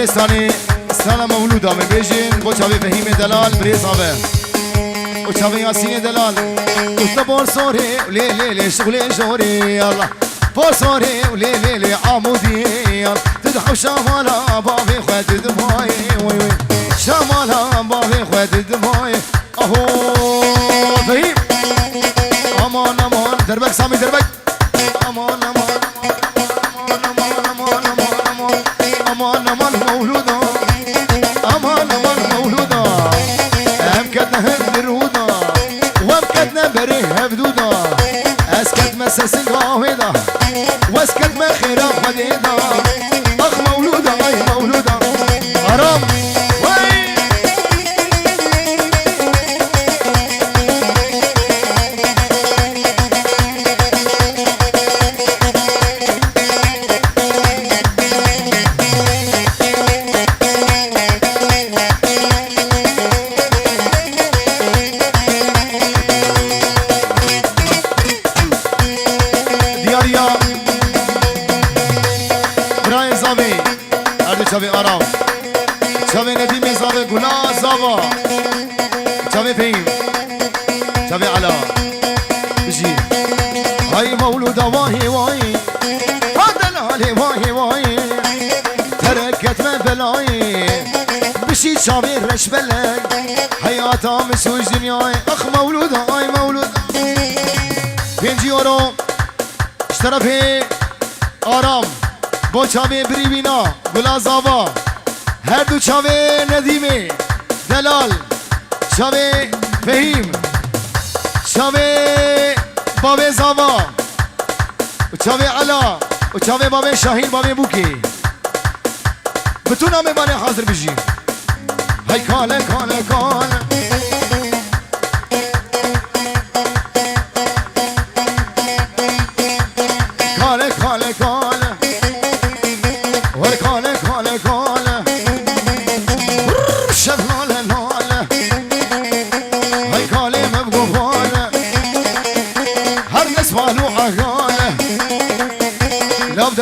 ثاني سلام مولودا من بيجين بوشاوي فهيم دلال بريز عبه وشاوي ياسين دلال وتبور سوري ولي لي لي شغلي جوري يلا بور سوري ولي لي لي عمودي يلا تدحو شمالا بابي خوات دماي وي وي شمالا بابي خوات دماي اهو فهيم امان امان دربك سامي دربك امان امان امان امان مولودا امان امان مولودا امكدنا هندرودا وامكدنا بريه هبدودا اسكت مسس قاهدا واسكت ما خيرا خديدا اخ مولودا اي مولودا حرام شبي آرام شبي نديم زاوي قلا زاوا شبي فيم شبي علا بجي هاي مولودة واهي واهي هذا الهالي واهي واهي تركت من بلاي بشي شبي رش بلد حياتها مسوج دنياي اخ مولودة هاي مولودة بينجي آرام اشترفي آرام با چاوه بریوینا گلا زاوا هر دو چاوه ندیمه دلال چاوه فهیم چاوه بابه زاوا و چاوه علا و چاوه بابه شاهین بابه بوکی بتو نامه بانه حاضر بجی های کاله کاله کاله کاله کاله کاله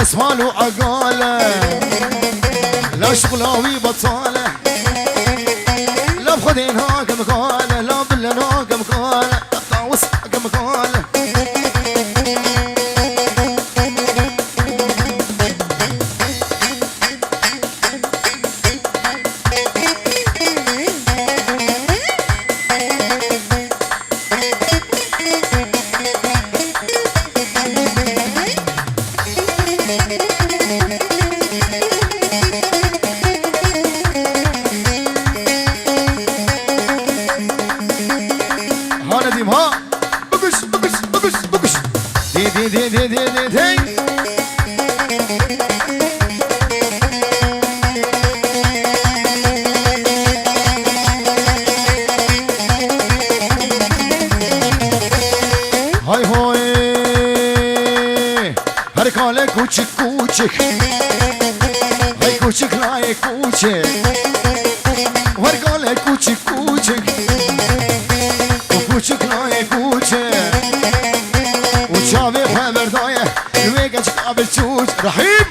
دسمالو عقاله لا شغلاوي بطاله لا بخدين هاك مقاله لا بلن هاك مقاله طاوس هاك مقاله کوچک کوچک های کوچک لای کوچک ورگال کوچک کوچک و کوچک لای کوچک و چاوی خبردایه روی گچ قابل چوچ رحیم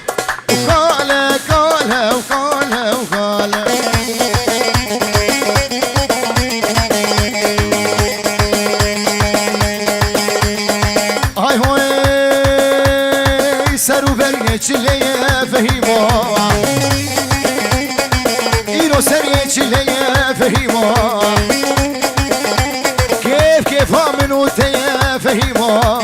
و کاله کاله و کاله و کاله های هوی سرو برگه چلیه فهیما اینو سریه چلیه فهیما کیف کیف ها منو تیه فهیما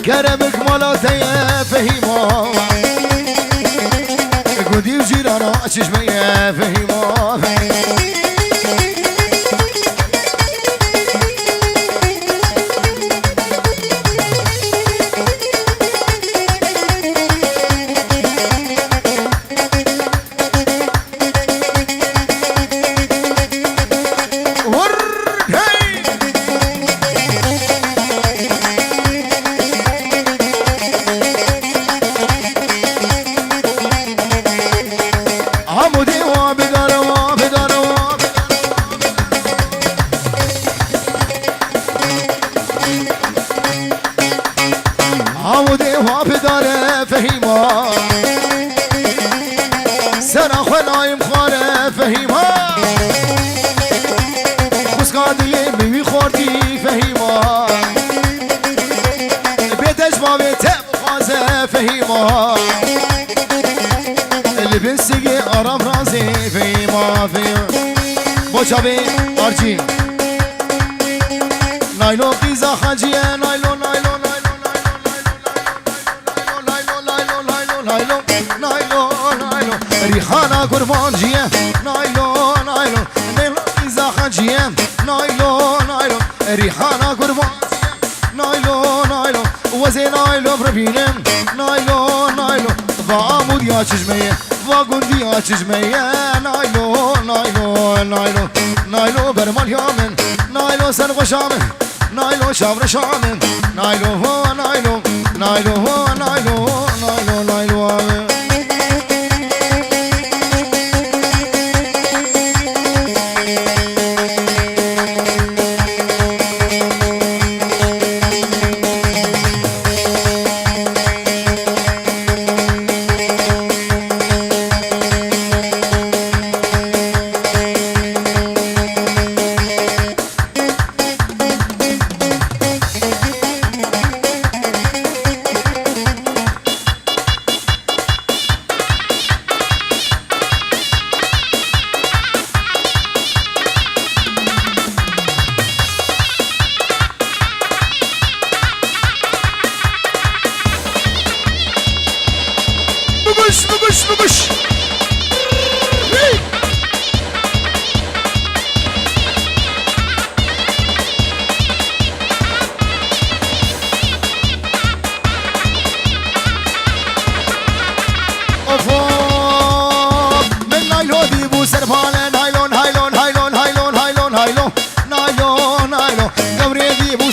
کرمک مالا تیه فهیما گودی و جیرانا چشمه فهیما تجبابي تبخازه فهيمها اللي بنسقي أرام رازي فهيمها بوشابي أرجي نايلو قيزة خاجية نايلو نايلو نايلو نايلو نايلو نايلو نايلو نايلو نايلو ريحانة قربان جيه نايلو نايلو نايلو قيزة خاجية نايلو نايلو ريحانة قربان نايلو نايلو وزي نايلو بربينم نايلو نايلو فعمود يا چشمية وقندي يا چشمية نايلو نايلو نايلو نايلو برمال يامن نايلو سرغشامن نايلو شامر شامن نايلو هو نايلو نايلو هو نايلو نايلو نايلو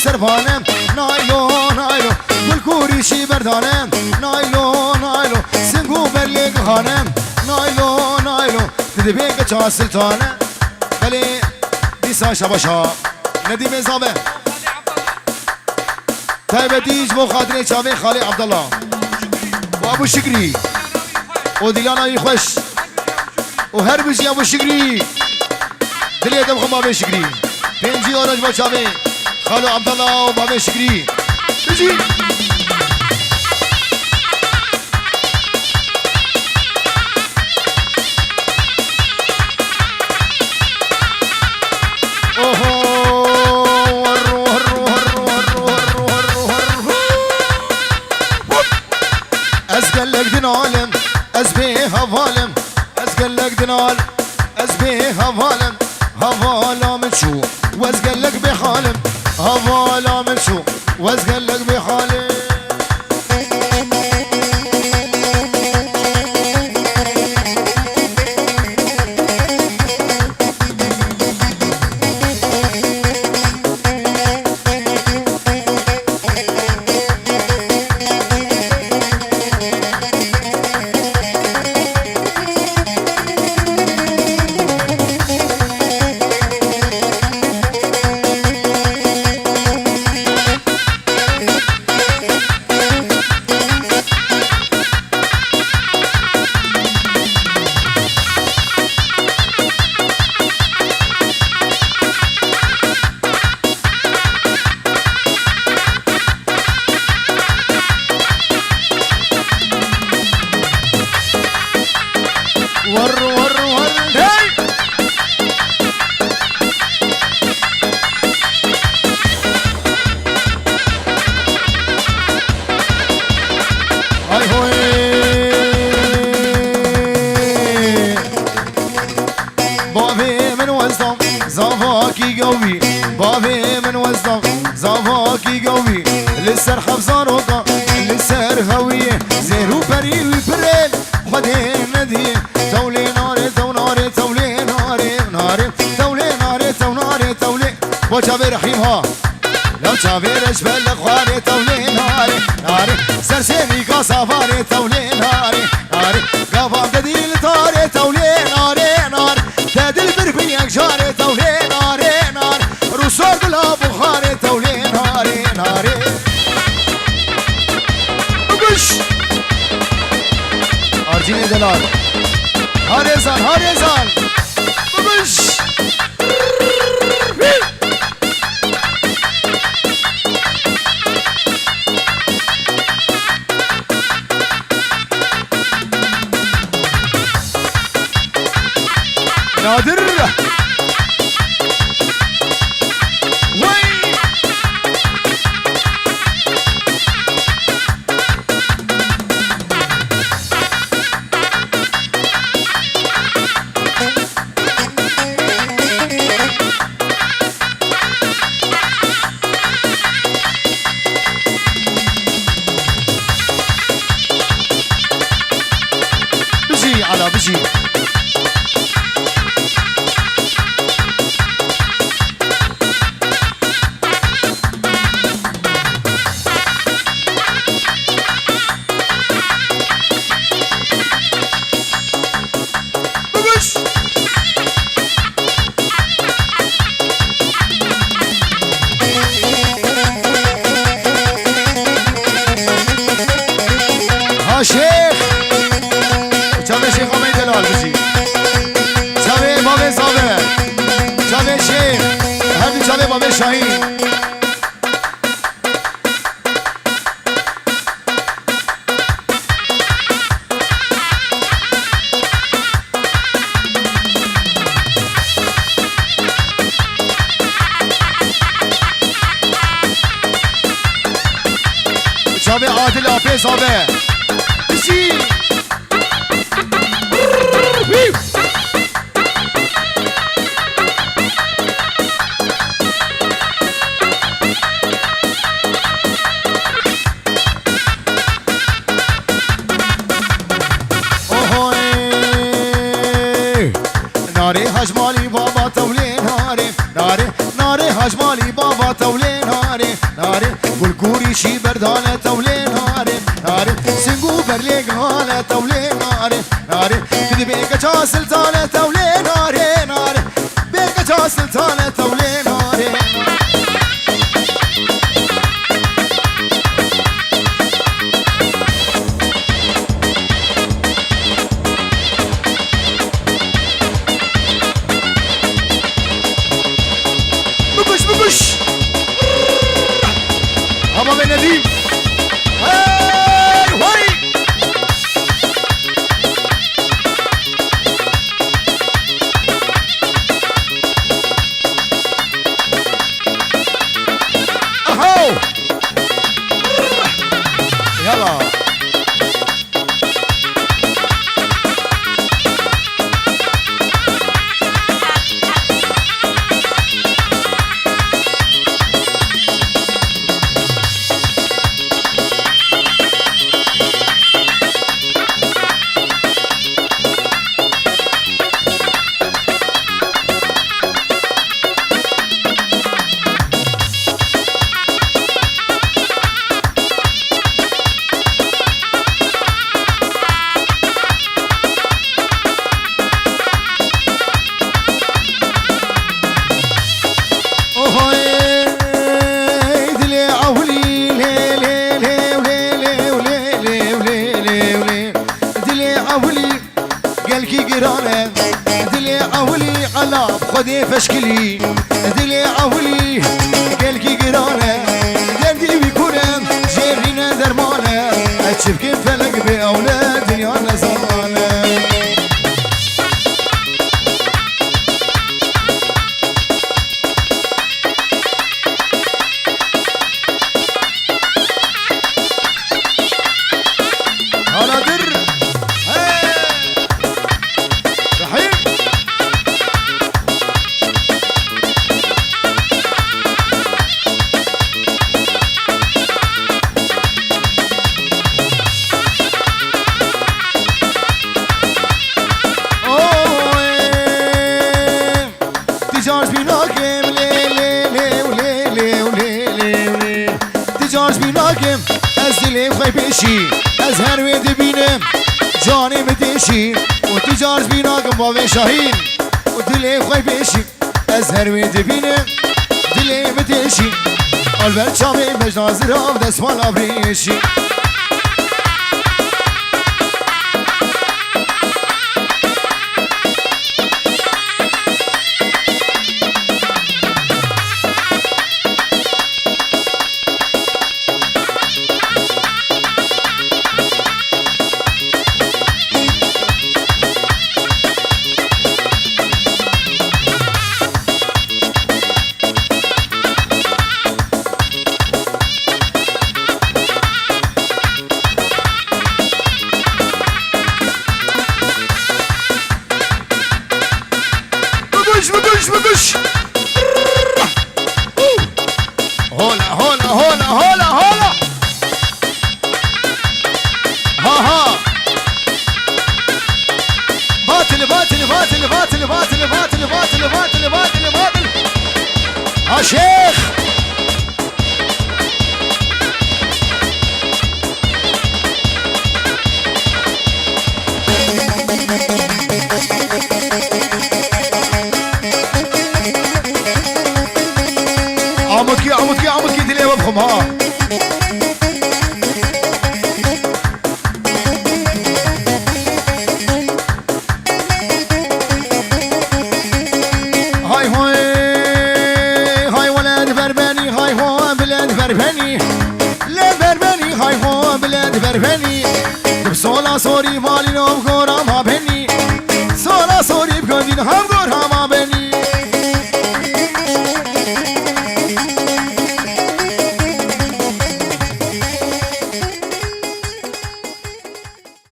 سرفانم نايلو نايلو بالكوري شي بردانم نايلو نايلو سنگو برليق خانم نايلو نايلو تدبيك چا سلطانم بلي ديسا شباشا نديم زابه تايبتيج بو خاطري چاوي خالي عبدالله وابو شكري وديلانا يخوش وهر بجي ابو شكري دلي دم خما ابو شكري بنجي اورج بو چاوي خالو عبدالله و بابا شکری بجی از قلق دنالم از به هوالم از قلق دنال از به هوالم هوالم شو واز قلق بحالم هوالا من شو وازقلق بحالي زافاكي قوي بابي من وزدق زافاكي قوي لسر حفظاروكا لسر هوية زيرو بري وبرين خدين ندي تولي ناري تو ناري تولي ناري ناري تولي ناري تو ناري تولي وجابي رحيمها لو شافيرش بالخواري تولي ناري ناري سرسيني كاسافاري تولي ناري ناري قفام تديل تاري تولي ناري ناري تدل برفيك جاري تولي ناري ناري رسول بلا بخاري تولي ناري ناري بقش أرجيني دلال هاريزان هاريزان بقش بجي شيخ جابي شيخ عمي دلال بجي جابي بابي صابر جابي شيخ هذي جابي بابي شاهين جابي عادل ابي صابر بجي ناري هجمالي بابا تولي ناري ناري هجمالي بابا تولي ناري والكوري شي بردانة تولي ناري سنقو برليق هالة تولي ناري كدي بيك جا سلطانة تولي ناري بيك جا سلطانة تولي ناري بكش هبا بن نديم هاي هاي اهو يلا خدي فشكلي دلي عولي قلقي قرانه قلبي بيكونه جيرينا درمانه اتشوف كيف فلق باولاد دنيانا زمانه هلا در رحيم بيشي أزهر ويد بينم جاني متشي وتجارج بيناكم بابي شاهين ودلي خوي بيشي أزهر ويد بينم دلي متشي البرد شامي مجنازر هاف دس مالا بريشي بربني صولا صوري مالي نوم غورا ما بني صولا صوري بكندين هم